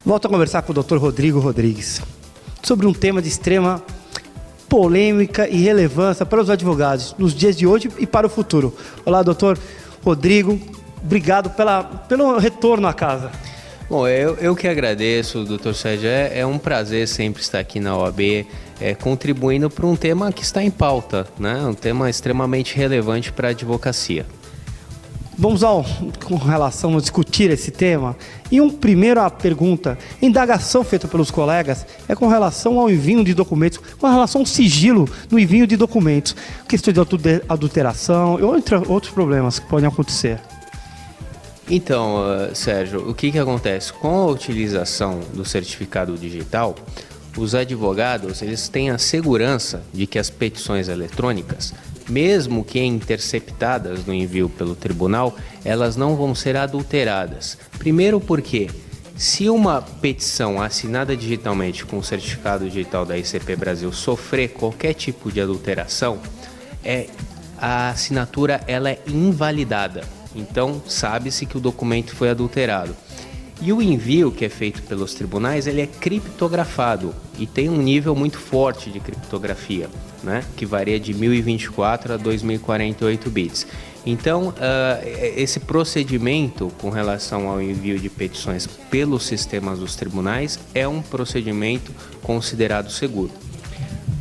Volto a conversar com o Dr. Rodrigo Rodrigues sobre um tema de extrema polêmica e relevância para os advogados nos dias de hoje e para o futuro. Olá, doutor Rodrigo, obrigado pelo retorno à casa. Bom, eu que agradeço, doutor Sérgio. É um prazer sempre estar aqui na OAB, contribuindo para um tema que está em pauta, né? Um tema extremamente relevante para a advocacia. Vamos com relação a discutir esse tema. E uma primeira pergunta, indagação feita pelos colegas é com relação ao envio de documentos, com relação ao sigilo no envio de documentos, questão de adulteração e outros problemas que podem acontecer. Então, Sérgio, o que acontece? Com a utilização do certificado digital, os advogados eles têm a segurança de que as petições eletrônicas, mesmo que interceptadas no envio pelo tribunal, elas não vão ser adulteradas. Primeiro porque, se uma petição assinada digitalmente com o certificado digital da ICP Brasil sofrer qualquer tipo de adulteração, a assinatura ela é invalidada. Então, sabe-se que o documento foi adulterado. E o envio que é feito pelos tribunais, ele é criptografado e tem um nível muito forte de criptografia, né? Que varia de 1024 a 2048 bits. Então, esse procedimento com relação ao envio de petições pelos sistemas dos tribunais é um procedimento considerado seguro.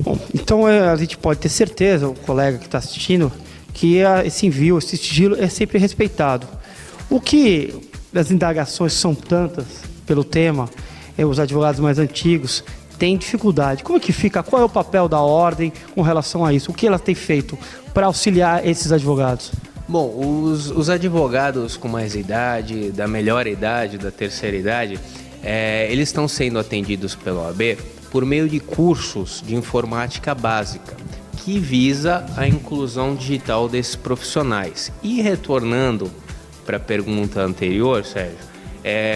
Bom, então a gente pode ter certeza, o colega que está assistindo, que esse envio, esse sigilo é sempre respeitado. O que as indagações são tantas pelo tema, os advogados mais antigos têm dificuldade. Como é que fica? Qual é o papel da ordem com relação a isso? O que ela tem feito para auxiliar esses advogados? Bom, os advogados com mais idade, da melhor idade, da terceira idade, eles estão sendo atendidos pela OAB por meio de cursos de informática básica, que visa a inclusão digital desses profissionais. E retornando para a pergunta anterior, Sérgio,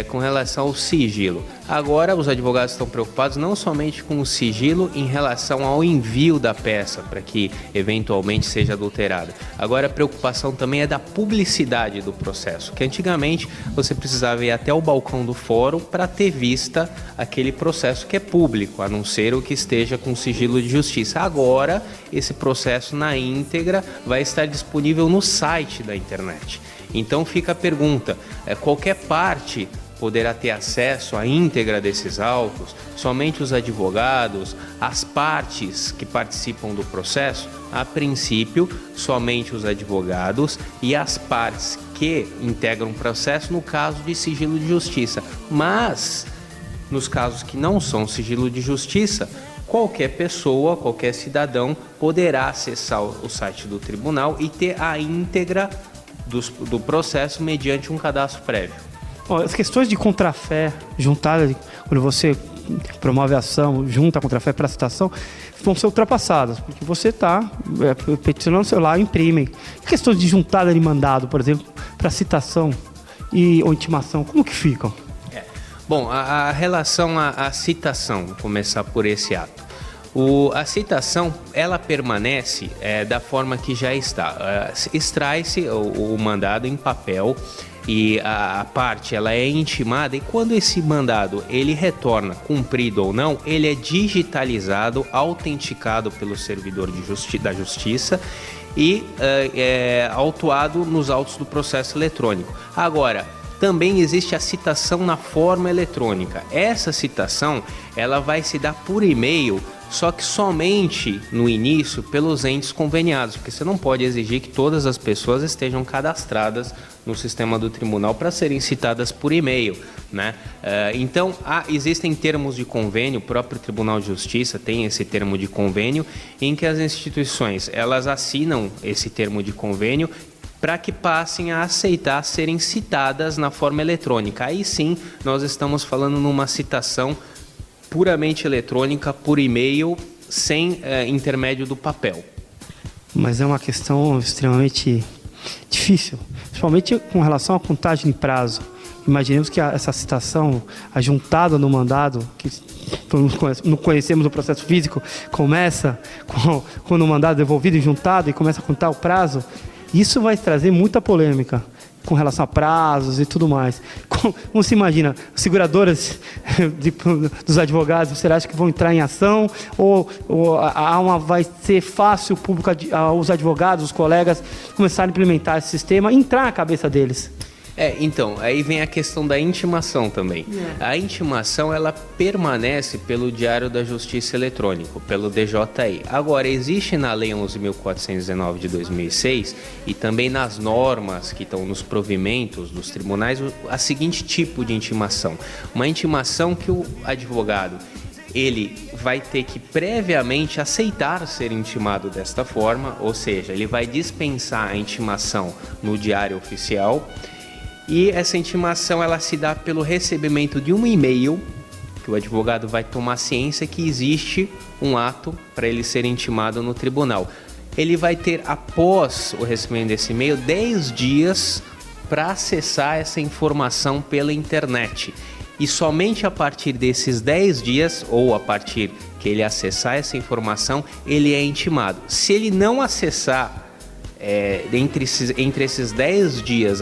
com relação ao sigilo. Agora os advogados estão preocupados não somente com o sigilo em relação ao envio da peça para que eventualmente seja adulterada. Agora a preocupação também é da publicidade do processo, que antigamente você precisava ir até o balcão do fórum para ter vista aquele processo que é público, a não ser o que esteja com sigilo de justiça. Agora esse processo na íntegra vai estar disponível no site da internet. Então fica a pergunta, qualquer parte poderá ter acesso à íntegra desses autos? Somente os advogados, as partes que participam do processo? A princípio, somente os advogados e as partes que integram o processo no caso de sigilo de justiça. Mas, nos casos que não são sigilo de justiça, qualquer pessoa, qualquer cidadão poderá acessar o site do tribunal e ter a íntegra do processo mediante um cadastro prévio. As questões de contrafé juntada, quando você promove a ação, junta a contrafé para a citação, vão ser ultrapassadas, porque você está peticionando o celular, imprime. Questões de juntada de mandado, por exemplo, para citação ou intimação, como que ficam? Bom, a relação à citação, vou começar por esse ato. A citação, ela permanece da forma que já está. Extrai-se o mandado em papel e a parte ela é intimada, e quando esse mandado ele retorna cumprido ou não, ele é digitalizado, autenticado pelo servidor da justiça e autuado nos autos do processo eletrônico. Agora, também existe a citação na forma eletrônica. Essa citação ela vai se dar por e-mail, só que somente no início pelos entes conveniados, porque você não pode exigir que todas as pessoas estejam cadastradas no sistema do tribunal para serem citadas por e-mail, né? Então, existem termos de convênio, o próprio Tribunal de Justiça tem esse termo de convênio, em que as instituições elas assinam esse termo de convênio para que passem a aceitar serem citadas na forma eletrônica. Aí sim, nós estamos falando numa citação puramente eletrônica, por e-mail, sem intermédio do papel. Mas é uma questão extremamente difícil, principalmente com relação à contagem de prazo. Imaginemos que essa citação, a juntada no mandado, que não conhecemos o processo físico, começa quando o mandado é devolvido e juntado e começa a contar o prazo. Isso vai trazer muita polêmica. com relação a prazos e tudo mais. Como se imagina, seguradoras dos advogados, você acha que vão entrar em ação? Ou vai ser fácil o público, os advogados, os colegas, começarem a implementar esse sistema, entrar na cabeça deles? Então, aí vem a questão da intimação também. A intimação, ela permanece pelo Diário da Justiça Eletrônico, pelo DJI. Agora, existe na Lei 11.419 de 2006 e também nas normas que estão nos provimentos dos tribunais, a seguinte tipo de intimação. Uma intimação que o advogado ele vai ter que previamente aceitar ser intimado desta forma, ou seja, ele vai dispensar a intimação no Diário Oficial. E essa intimação ela se dá pelo recebimento de um e-mail, que o advogado vai tomar ciência que existe um ato para ele ser intimado no tribunal. Ele vai ter, após o recebimento desse e-mail, 10 dias para acessar essa informação pela internet. E somente a partir desses 10 dias, ou a partir que ele acessar essa informação, ele é intimado. Se ele não acessar entre esses 10 dias,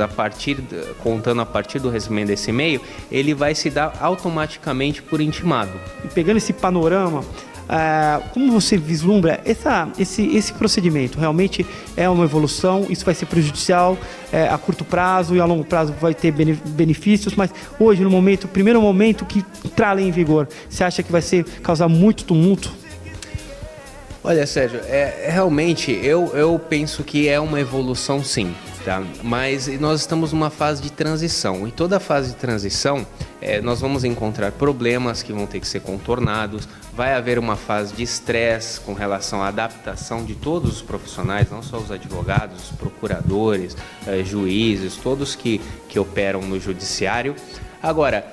contando a partir do recebimento desse e-mail, ele vai se dar automaticamente por intimado. E pegando esse panorama, como você vislumbra esse procedimento? Realmente é uma evolução? Isso vai ser prejudicial a curto prazo e a longo prazo vai ter benefícios, mas hoje, no primeiro momento que entrar a lei em vigor, você acha que vai causar muito tumulto? Olha, Sérgio, realmente eu penso que é uma evolução sim, tá? Mas nós estamos numa fase de transição e toda fase de transição nós vamos encontrar problemas que vão ter que ser contornados, vai haver uma fase de estresse com relação à adaptação de todos os profissionais, não só os advogados, os procuradores, juízes, todos que operam no judiciário. Agora,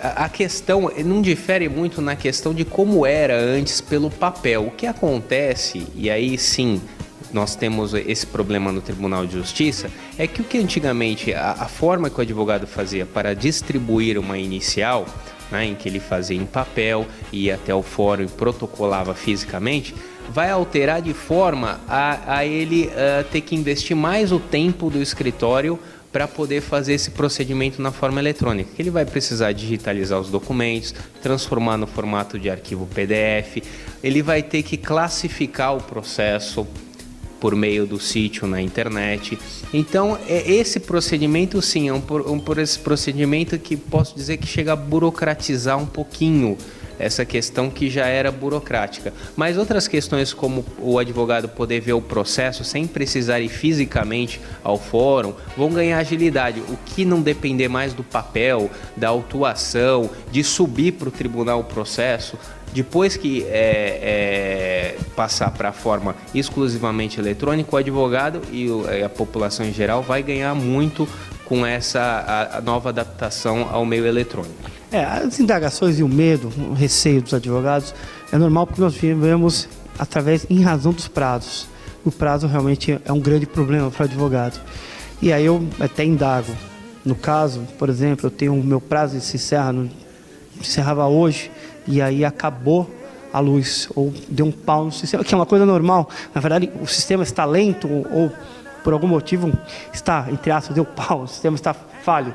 a questão não difere muito na questão de como era antes pelo papel. O que acontece, e aí sim nós temos esse problema no Tribunal de Justiça, é que o que antigamente, a forma que o advogado fazia para distribuir uma inicial, né, em que ele fazia em papel, ia até o fórum e protocolava fisicamente, vai alterar de forma a ele ter que investir mais o tempo do escritório para poder fazer esse procedimento na forma eletrônica. Ele vai precisar digitalizar os documentos, transformar no formato de arquivo PDF, ele vai ter que classificar o processo por meio do sítio na internet. Então, esse procedimento sim, por esse procedimento que posso dizer que chega a burocratizar um pouquinho essa questão que já era burocrática. Mas outras questões, como o advogado poder ver o processo sem precisar ir fisicamente ao fórum, vão ganhar agilidade, o que não depender mais do papel, da autuação, de subir para o tribunal o processo. Depois que passar para a forma exclusivamente eletrônica, o advogado e a população em geral vai ganhar muito com a nova adaptação ao meio eletrônico. As indagações e o medo, o receio dos advogados é normal porque nós vivemos em razão dos prazos. O prazo realmente é um grande problema para o advogado. E aí eu até indago. No caso, por exemplo, eu tenho o meu prazo se encerrava hoje e aí acabou a luz ou deu um pau no sistema, que é uma coisa normal. Na verdade, o sistema está lento ou por algum motivo está, entre aspas, deu pau, o sistema está falho.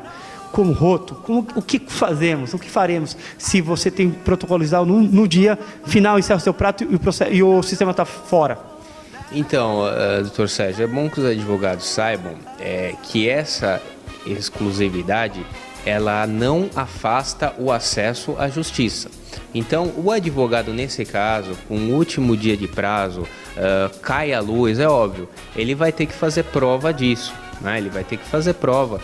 Como roto, o que fazemos, o que faremos se você tem protocolizado no dia final, encerra o seu prato e o sistema está fora? Então, doutor Sérgio, é bom que os advogados saibam que essa exclusividade ela não afasta o acesso à justiça. Então, o advogado, nesse caso, com o último dia de prazo, cai a luz, é óbvio, ele vai ter que fazer prova disso, né? Ele vai ter que fazer prova.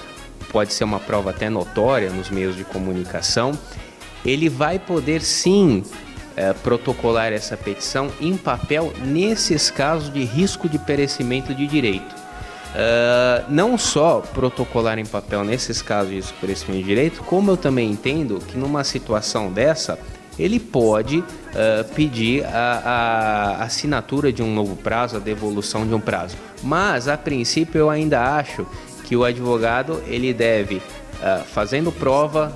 Pode ser uma prova até notória nos meios de comunicação, ele vai poder sim protocolar essa petição em papel nesses casos de risco de perecimento de direito. Não só protocolar em papel nesses casos de risco de perecimento de direito, como eu também entendo que numa situação dessa, ele pode pedir a assinatura de um novo prazo, a devolução de um prazo. Mas, a princípio, eu ainda acho que o advogado ele deve, fazendo prova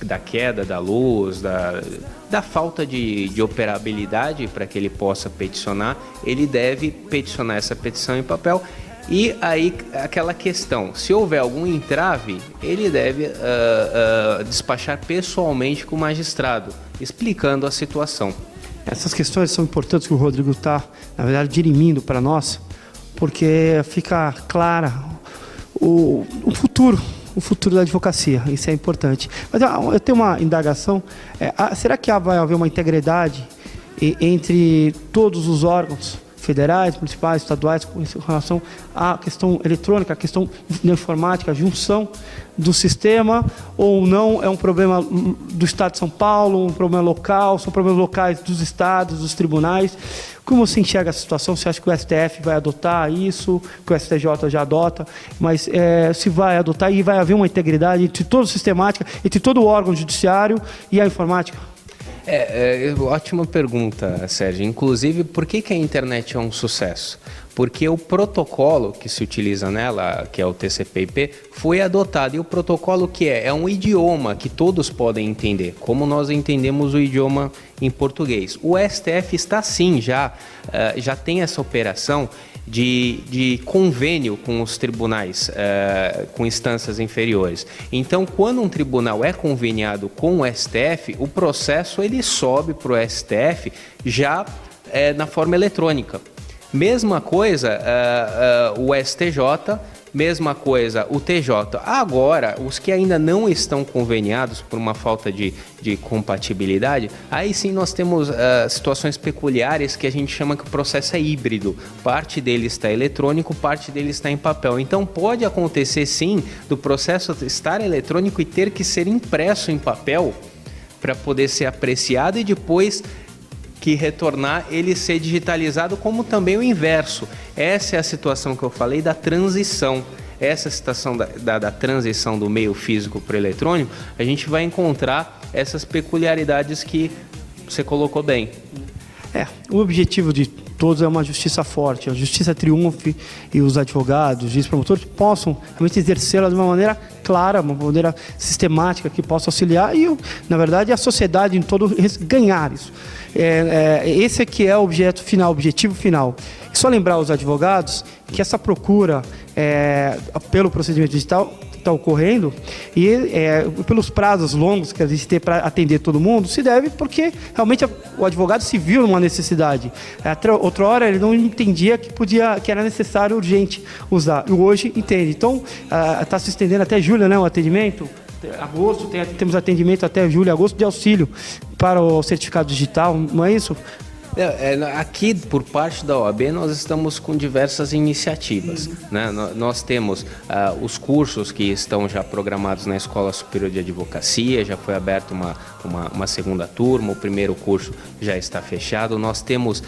da queda da luz, da falta de operabilidade para que ele possa peticionar, ele deve peticionar essa petição em papel E aí aquela questão, se houver algum entrave, ele deve despachar pessoalmente com o magistrado, explicando a situação. Essas questões são importantes que o Rodrigo está, na verdade, dirimindo para nós, porque fica clara o futuro da advocacia, isso é importante. Mas eu tenho uma indagação, será que vai haver uma integridade entre todos os órgãos federais, municipais, estaduais, com relação à questão eletrônica, à questão da informática, a junção do sistema, ou não é um problema do Estado de São Paulo, um problema local, são problemas locais dos estados, dos tribunais? Como você enxerga essa situação? Você acha que o STF vai adotar isso, que o STJ já adota, mas se vai adotar e vai haver uma integridade entre toda a sistemática, entre todo o órgão judiciário e a informática? Ótima pergunta, Sérgio. Inclusive, por que a internet é um sucesso? Porque o protocolo que se utiliza nela, que é o TCP/IP, foi adotado. E o protocolo que é um idioma que todos podem entender, como nós entendemos o idioma em português. O STF está sim, já tem essa operação de convênio com os tribunais, com instâncias inferiores. Então, quando um tribunal é conveniado com o STF, o processo ele sobe para o STF já na forma eletrônica. Mesma coisa o STJ, mesma coisa o TJ. Agora, os que ainda não estão conveniados por uma falta de compatibilidade, aí sim nós temos situações peculiares que a gente chama que o processo é híbrido. Parte dele está eletrônico, parte dele está em papel. Então pode acontecer sim do processo estar eletrônico e ter que ser impresso em papel para poder ser apreciado e depois que retornar ele ser digitalizado, como também o inverso. Essa é a situação que eu falei da transição. Essa situação da transição do meio físico para o eletrônico, a gente vai encontrar essas peculiaridades que você colocou bem. O objetivo de todos é uma justiça forte, a justiça triunfe e os advogados, juízes, promotores possam realmente exercê-la de uma maneira clara, uma maneira sistemática que possa auxiliar e, na verdade, a sociedade em todo ganhar isso. Esse aqui é o objetivo final. Só lembrar aos advogados que essa procura pelo procedimento digital está ocorrendo e pelos prazos longos que a gente tem para atender todo mundo, se deve porque realmente o advogado se viu numa necessidade. Outra hora ele não entendia que era necessário, urgente usar, e hoje entende. Então, está se estendendo até julho, né, o atendimento. Agosto, temos atendimento até julho e agosto de auxílio para o certificado digital, não é isso? Aqui, por parte da OAB, nós estamos com diversas iniciativas, né? Nós temos os cursos que estão já programados na Escola Superior de Advocacia, já foi aberta uma segunda turma, o primeiro curso já está fechado. Nós temos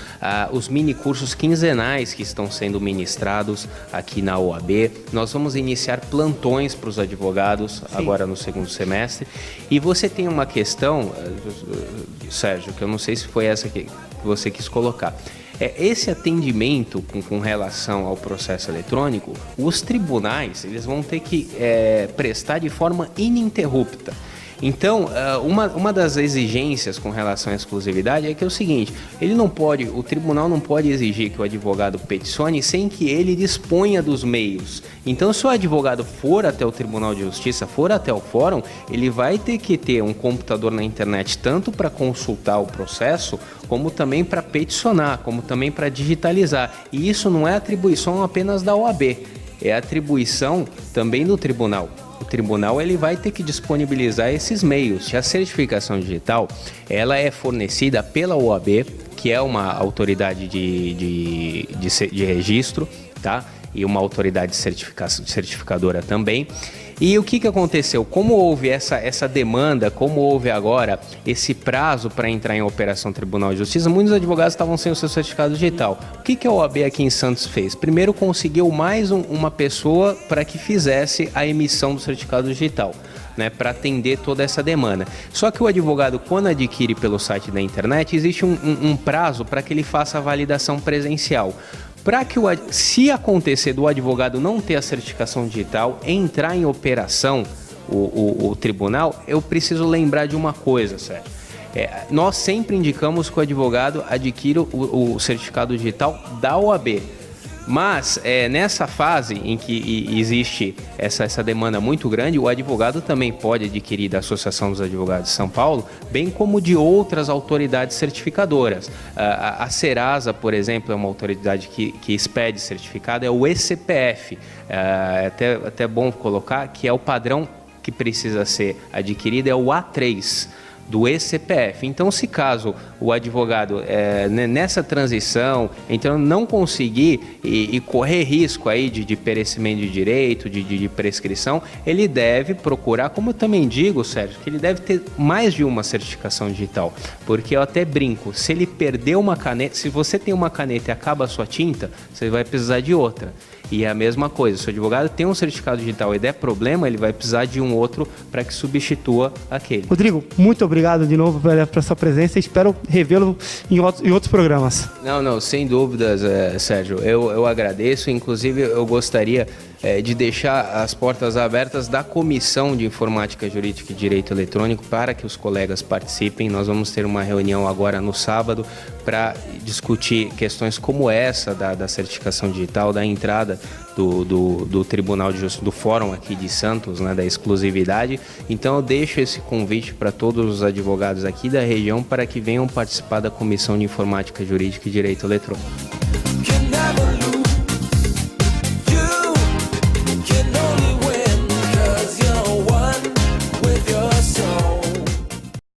os mini cursos quinzenais que estão sendo ministrados aqui na OAB. Nós vamos iniciar plantões para os advogados agora no segundo semestre. E você tem uma questão, Sérgio, que eu não sei se foi essa que você quis colocar. Esse atendimento com relação ao processo eletrônico, os tribunais eles vão ter que prestar de forma ininterrupta. Então, uma das exigências com relação à exclusividade é que é o seguinte, o tribunal não pode exigir que o advogado peticione sem que ele disponha dos meios. Então, se o advogado for até o Tribunal de Justiça, for até o fórum, ele vai ter que ter um computador na internet tanto para consultar o processo, como também para peticionar, como também para digitalizar. E isso não é atribuição apenas da OAB, é atribuição também do tribunal. O tribunal ele vai ter que disponibilizar esses meios. A certificação digital ela é fornecida pela OAB, que é uma autoridade de registro, tá? E uma autoridade certificadora também. E o que aconteceu? Como houve essa demanda, como houve agora esse prazo para entrar em operação Tribunal de Justiça, muitos advogados estavam sem o seu certificado digital. O que a OAB aqui em Santos fez? Primeiro conseguiu mais uma pessoa para que fizesse a emissão do certificado digital, né, para atender toda essa demanda. Só que o advogado, quando adquire pelo site da internet, existe um prazo para que ele faça a validação presencial. Para que se acontecer do advogado não ter a certificação digital, entrar em operação o tribunal, eu preciso lembrar de uma coisa, Sérgio. Nós sempre indicamos que o advogado adquira o certificado digital da OAB. Mas nessa fase em que existe essa demanda muito grande, o advogado também pode adquirir da Associação dos Advogados de São Paulo, bem como de outras autoridades certificadoras. A Serasa, por exemplo, é uma autoridade que expede certificado, é o ECPF. É até bom colocar que é o padrão que precisa ser adquirido, é o A3 do ECPF. Então, se caso o advogado nessa transição, então não conseguir e correr risco aí de perecimento de direito, de prescrição, ele deve procurar, como eu também digo, Sérgio, que ele deve ter mais de uma certificação digital, porque eu até brinco, se ele perder uma caneta, se você tem uma caneta e acaba a sua tinta, você vai precisar de outra. E é a mesma coisa, se o advogado tem um certificado digital e der problema, ele vai precisar de um outro para que substitua aquele. Rodrigo, muito obrigado de novo pela sua presença e espero revê-lo em outros programas. Não, sem dúvidas, Sérgio. Eu agradeço, inclusive eu gostaria de deixar as portas abertas da Comissão de Informática Jurídica e Direito Eletrônico para que os colegas participem. Nós vamos ter uma reunião agora no sábado para discutir questões como essa da certificação digital, da entrada do Tribunal de Justiça, do Fórum aqui de Santos, né, da exclusividade. Então eu deixo esse convite para todos os advogados aqui da região para que venham participar da Comissão de Informática Jurídica e Direito Eletrônico.